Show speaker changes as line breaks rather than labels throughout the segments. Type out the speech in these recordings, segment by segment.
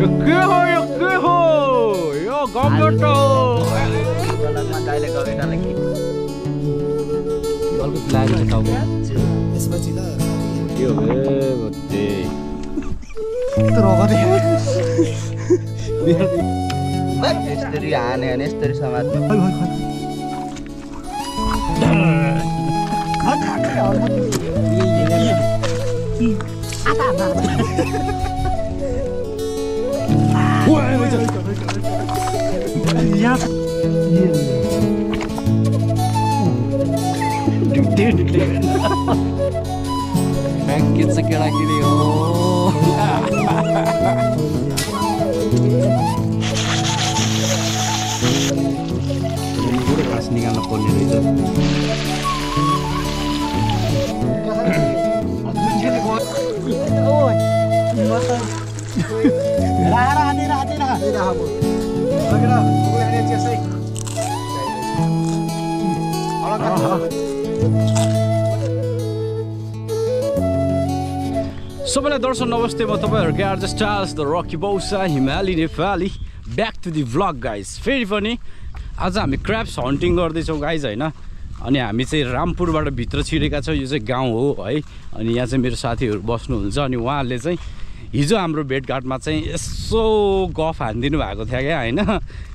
के हो यो गम्बटो
गलतमा गाइले गगेटा लागि
अल्को लागेको छ टाउको
त्यसपछि ल
यो हे बत्ते
त रोगले यस्तरी हाने अनि यस्तरी समाजमा
ब्याङ्केट चाहिँ केटाकेटी हो घाँस निकाल्न पर्ने रहेछ सबैलाई दर्शक नमस्ते म तपाईहरुकै आर्ज स्टार्स द रकी बौसा हिमाली नेपाली back to the vlog guys फेरि पनि आज हामी क्र्याब्स हन्टिङ गर्दैछौँ गाइज होइन अनि हामी चाहिँ रामपुरबाट भित्र छिरेका छौँ यो चाहिँ गाउँ हो है अनि यहाँ चाहिँ मेरो साथीहरू बस्नुहुन्छ अनि उहाँहरूले चाहिँ हिजो हाम्रो भेटघाटमा चाहिँ यसो गफ हानिदिनु भएको थियो क्या होइन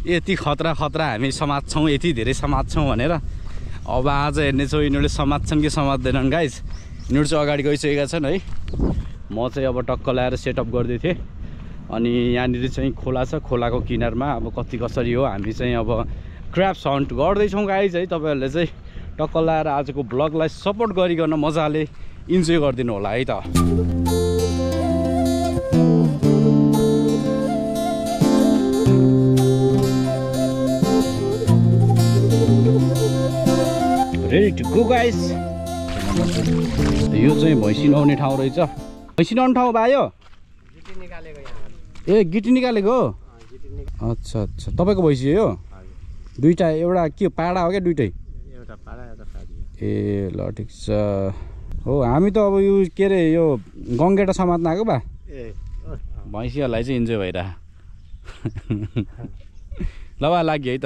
यति खतरा हामी समात्छौँ यति धेरै समात्छौँ भनेर अब आज हेर्नेछौँ यिनीहरूले समात्छन् कि समात्दैनन् गाइज यिनीहरू चाहिँ अगाडि गइसकेका छन् है म चाहिँ अब टक्क ल्याएर सेटअप गर्दै थिएँ अनि यहाँनिर चाहिँ खोला छ खोलाको किनारमा अब कति कसरी हो हामी चाहिँ अब क्र्याब्स हन्ट गर्दैछौँ गाइज है तपाईँहरूले चाहिँ टक्क ल्याएर आजको ब्लगलाई सपोर्ट गरिकन मजाले इन्जोय गरिदिनु होला है त रेडी टु गो गाइज यो चाहिँ भैँसी नुहाउने ठाउँ रहेछ भैँसी नुहाउने ठाउँ भयो ए गिटी निकालेको हो अच्छा अच्छा तपाईँको भैँसी हो दुईटा एउटा के पाडा हो क्या दुइटै ए ल ठिक छ हो हामी त अब यो के अरे यो गङ्गेटा समात्न आएको बा भैँसीहरूलाई चाहिँ इन्जोय भइरह ल बा लाग्यो है त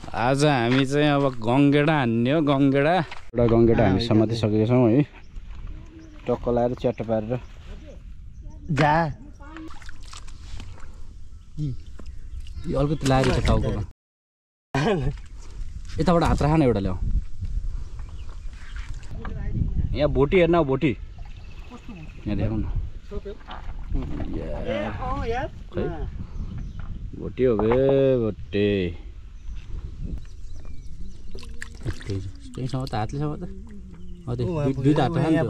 आज हामी चाहिँ अब गङ्गेडा हान्ने हो गङ्गेडा एउटा गङ्गेडा हामी समातिसकेका छौँ है टक्क लाएर च्याट्टो पारेर
जा
यो अलिकति लागेको छ टाउकोमा यताबाट हात राख न एउटा ल्याऊ यहाँ भोटी हेर्न भोटी यहाँ देखाउ न भोटी हो बे भोटे त्यहीसँग त हातले समात दुईवटा हात भाइले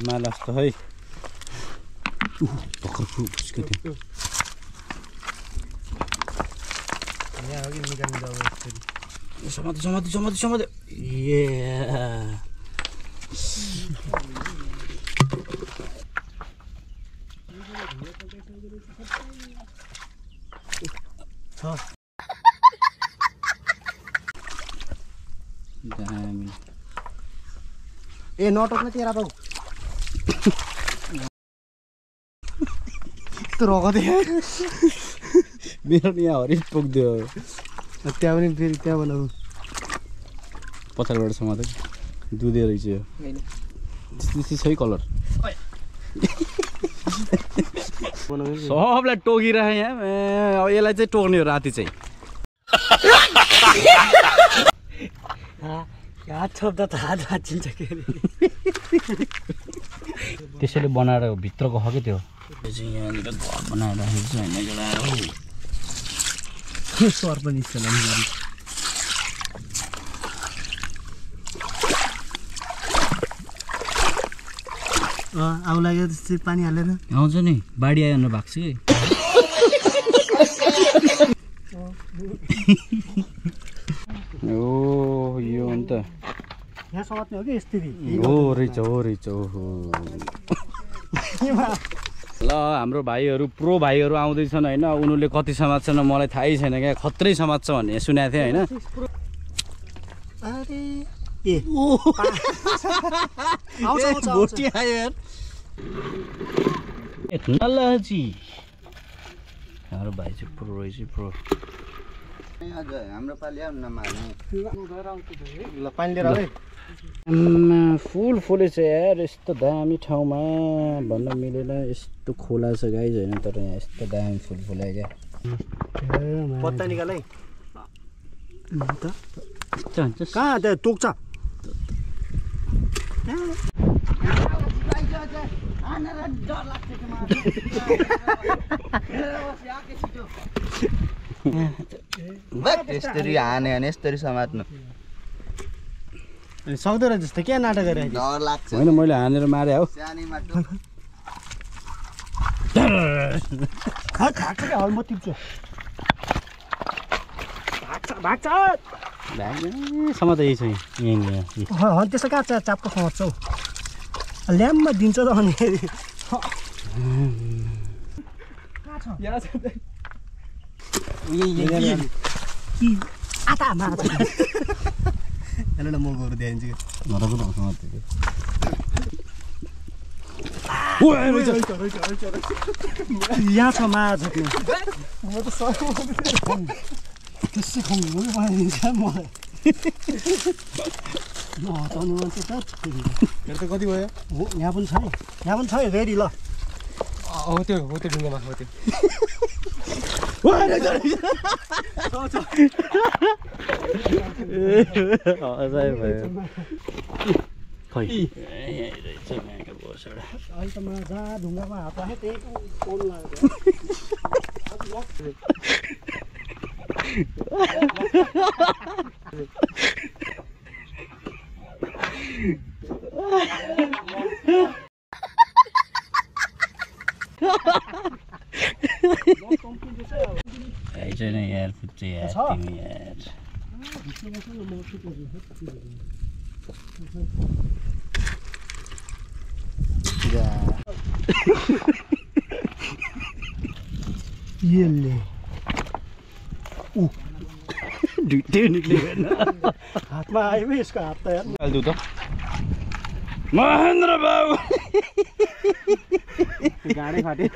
माला जस्तो है भर्खर फुस्को थियो समाते ए
ए नटोक्न तेरा बाउ त रोगदे
मेरो नि यहाँ हरिस पुग्दियो
त्यहाँ पनि फेरि त्यहाँ बनाऊ
पछाडिबाट समाते दुधे रहेछ यो त्यस्तै छै कलर सबलाई टोकिरहे यहाँ अब यसलाई चाहिँ टोक्ने हो राति चाहिँ त्यसैले बनाएर भित्रको हो कि त्यो चाहिँ यहाँनिर घर बनाएर राखेको छ होइन एउटा
स्वर पनि आउ लाग्यो त्यस्तै पानी हालेर
आउँछ नि बाढी आयो भने भाग्छ कि ओ यो अन्त
यहाँ समात्ने हो कि यस्तरी
हो रहेछ ओहो ल हाम्रो भाइहरू प्रो भाइहरू आउँदैछन् होइन उनीहरूले कति समात्छन् मलाई थाहै छैन क्या खत्रै समात्छ भन्ने सुनेको थिएँ होइन
भोटी आयो यार
टेक्नोलोजी हाम्रो भाइ चाहिँ प्रो रहेछ प्रो
हजुर हाम्रो पालि आउनु नमार्ने
ल पानी लिएर आऊ है
फुल फुलेछ यार यस्तो दामी ठाउँमा भन्न मिलेन यस्तो खोला छ गाइज होइन तर यहाँ यस्तो दामी फुल फुल्यो क्या
पत्ता निकाल है
हुन्छ
कहाँ त्यहाँ तोक्छ
यस्तरी हाने अनि यस्तरी समात्नु
सक्दो रहेछ जस्तो क्या नाटक गरेर
डर लाग्छ
होइन मैले हानेर मारे हो
सानीमा
म टिप्छु भाग्छ
भाग्नेसम्म त यही छ यहाँ
त्यसो कहाँ चाप्पो समात्छौ ल्याम्पमा दिन्छ त अनि आतामा हेर्नु न म गएर दिइदिन्छु यहाँ छ माछा म त त्यसै खुवाउनु बनाइदिन्छ मलाई नहटाउने मान्छे त मेरो त कति भयो हो यहाँ पनि छ है रेडी ल हो त्यो ढुङ्गामा हो त्यो अहिले त माछा ढुङ्गामा हात राखेँ त्यही फोन लाग्यो
छैन यार पुच्छ यार तिमी यार
यसले
दुइटै निक्लिएन
हातमा आयो यसको हात त यार
हाल्दु त महेन्द्र बाबु
गाडै फाट्यो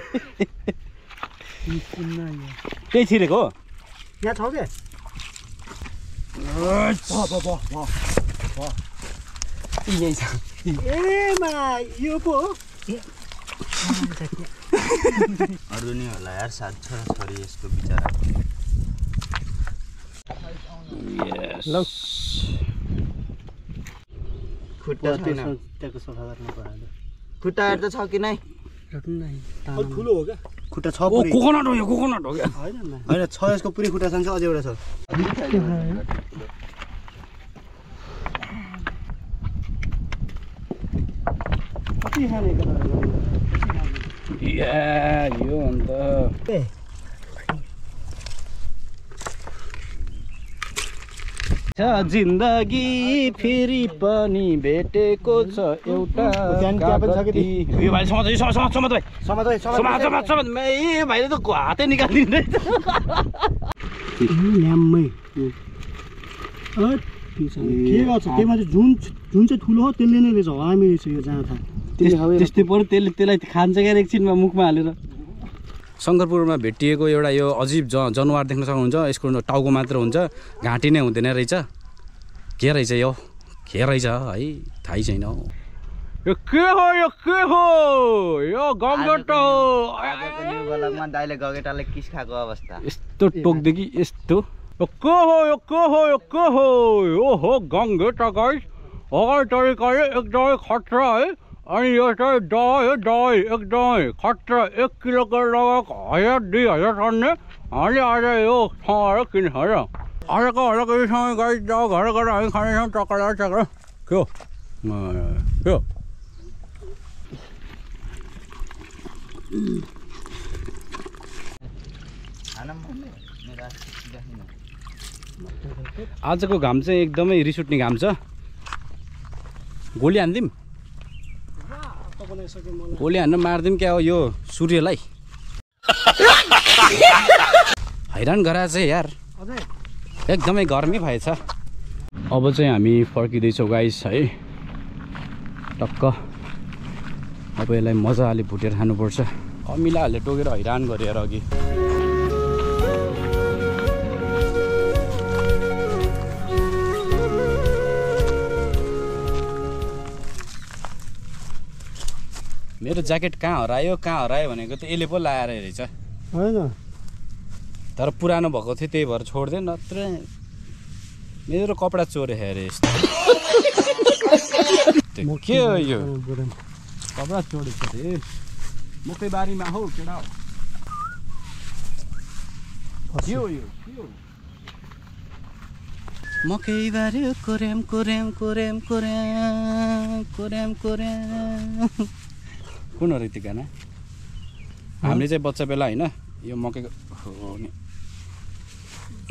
त्यही छिरेको हो
यहाँ छ क्या यही छ ए मा यो पो हो
अरू नि होला यार सात छोरी यसको बिचरा
ल
खुट्टा छैन
त्यहाँको सफा गर्नु पर्यो
खुट्टाहरू त छ कि नै
ठुलो हो क्या खुट्टा छ
ओ कोकोनट हो यो कोकोनट हो क्या
होइन छ यसको पुरै खुट्टा छ अझै एउटा छ कति खाने
या यो अन्त जिन्दगी फेरि पनि भेटेको छ एउटा यो भाइ समाज भाइ समाज ए भाइले त हातै निकालिदिँदै
ल्याम्मै के गर्छ त्यसमा चाहिँ जुन चाहिँ ठुलो हो त्यसले नै रहेछ हामी रहेछ यो जहाँ थाहा
त्यस्तै पऱ्यो त्यसलाई खान्छ क्या एकछिनमा मुखमा हालेर शङ्करपुरमा भेटिएको एउटा यो अजीब जनावर देख्न सक्नुहुन्छ यसको टाउको मात्र हुन्छ घाँटी नै हुँदैन रहेछ के रहेछ यो के रहेछ है थाहै छैन हौ यो के हो यो गगेट हो
दाइले गगेटाले किस खाएको अवस्था
यस्तो टोकदेखि यस्तो के हो यो हो गङ्गेटा गाइस हर तरिकाले एकदमै खतरा है अनि यो चाहिँ दही एकदमै खतरा 1 किलो लगाएको 1000-2000 छन् हामीले आज यो ठाउँबाट किन्छ र आजको यो समय गाई घर गएर हामी खानेछौँ चक्कर के हो आजको घाम चाहिँ एकदमै रिस उठ्ने घाम छ गोली हान्दिउँ गोली हान्न मारिदिउँ क्या हो यो सूर्यलाई हैरान गराएछ यार एकदमै गर्मी भएछ अब चाहिँ हामी फर्किँदैछौँ गाइस है टक्क अब यसलाई मजाले भुटेर खानुपर्छ अमिलाहरूले टोकेर हैरान गरेर अघि मेरो ज्याकेट कहाँ हरायो भनेको त यसले पो लाएर रहेछ
होइन
तर पुरानो भएको थियो त्यही भएर छोड्दै नत्र मेरो कपडा चोरे हेरे यस्तो के हो यो कपडा चोरेको रे मकै बारीमा हौ केडा हो के हो यो मकै बारी कोरेम कुन हो रीति गाना हामीले चाहिँ बच्चा बेला होइन यो मकैको हो नि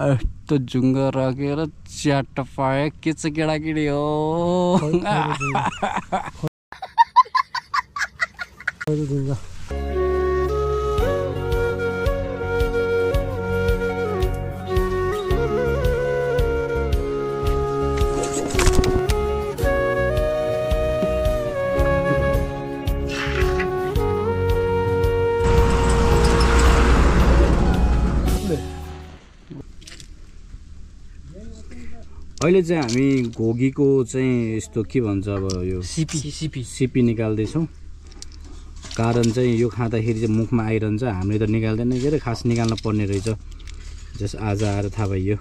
यस्तो जुङ्ग राखेर च्याट पाए के चाहिँ केटाकेटी हो अहिले चाहिँ हामी घोगीको चाहिँ यस्तो के भन्छ अब यो सिपी निकाल्दैछौँ कारण चाहिँ यो खाँदाखेरि चाहिँ मुखमा आइरहन्छ हामीले त निकाल्दैन के अरे खास निकाल्न पर्ने रहेछ जस आज आएर थाहा भइयो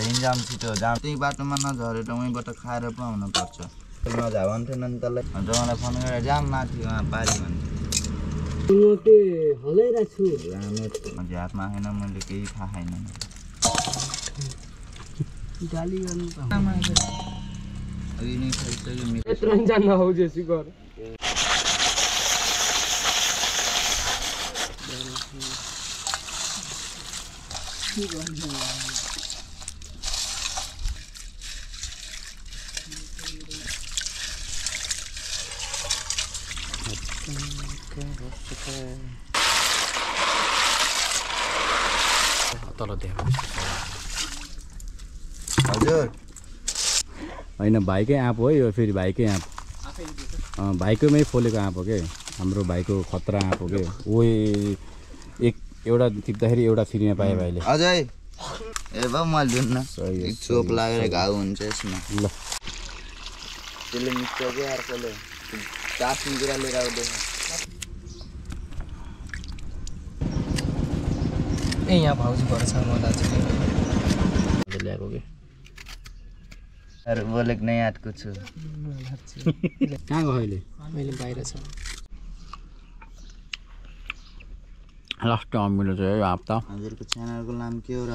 इन्जाम छिटो जाम त्यही बाटोमा नझरेर उहीँबाट खाएर पो आउनुपर्छ नझावन्थेन नि तँलाई अन्त मलाई फोन गरेर जाम माथि उहाँ पारी भन्छ हातमा आएन मैले केही थाहा छैन
तल
हजुर
होइन भाइकै आँप हो यो फेरि भाइकै आँप भाइकोमै फोलेको आँप हो के हाम्रो भाइको खतरा आँप हो के ओए एउटा टिप्दाखेरि एउटा फ्रीमा पाएँ भाइले
अझै ए भाइ मैले दिन्न चोप लागेर घाउ हुन्छ यसमा ल त्यसले मिच्छ कि अर्कोले चास्नी कुरा लिएर आउँदैन
ए यहाँ भाउजू भएर छ म दाजु
ल्याएको के
अरे बोलेको नै यादको छु
कहाँ गयो अहिले
मैले बाहिर छ
लास्ट अमिलो चाहिँ यो हप्ता
हजुरको च्यानलको नाम के हो र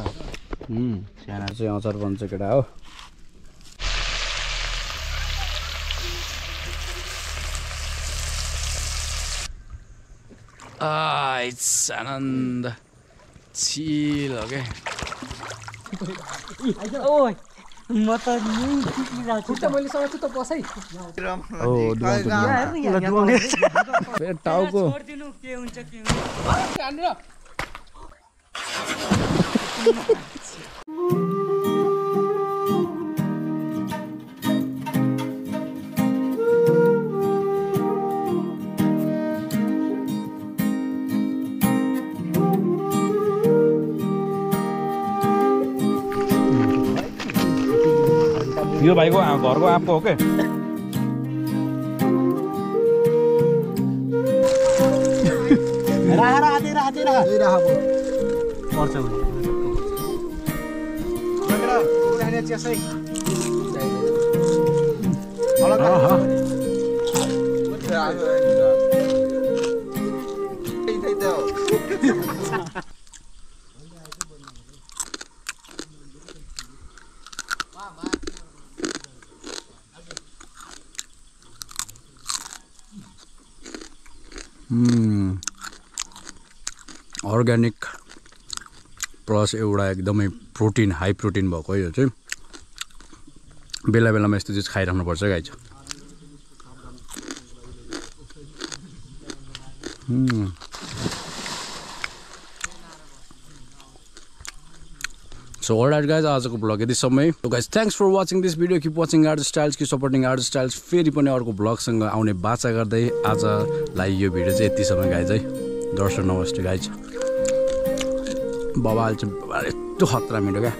च्यानल चाहिँ अचार बन्छ केटा हो इट्स आनन्द चिल हो क्या
म त मैले समाज त बसै
टाउको यो भाइको घरको आँपको हो के अर्ग्यानिक प्लस एउटा एकदमै प्रोटिन हाई प्रोटिन भएको यो चाहिँ बेला बेलामा यस्तो चिज खाइराख्नुपर्छ गाई छ सो अलराइट गाइज आजको ब्लग यति समय so guys thanks for watching this video keep watching art styles कि सपोर्टिङ आर्ट स्टाइल्स फेरि पनि अर्को ब्लगसँग आउने बाचा गर्दै आजलाई यो भिडियो चाहिँ यतिसम्म गाइज है दर्शक नमस्ते गाइज बबाल चाहिँ यस्तो खतरा मिठो क्या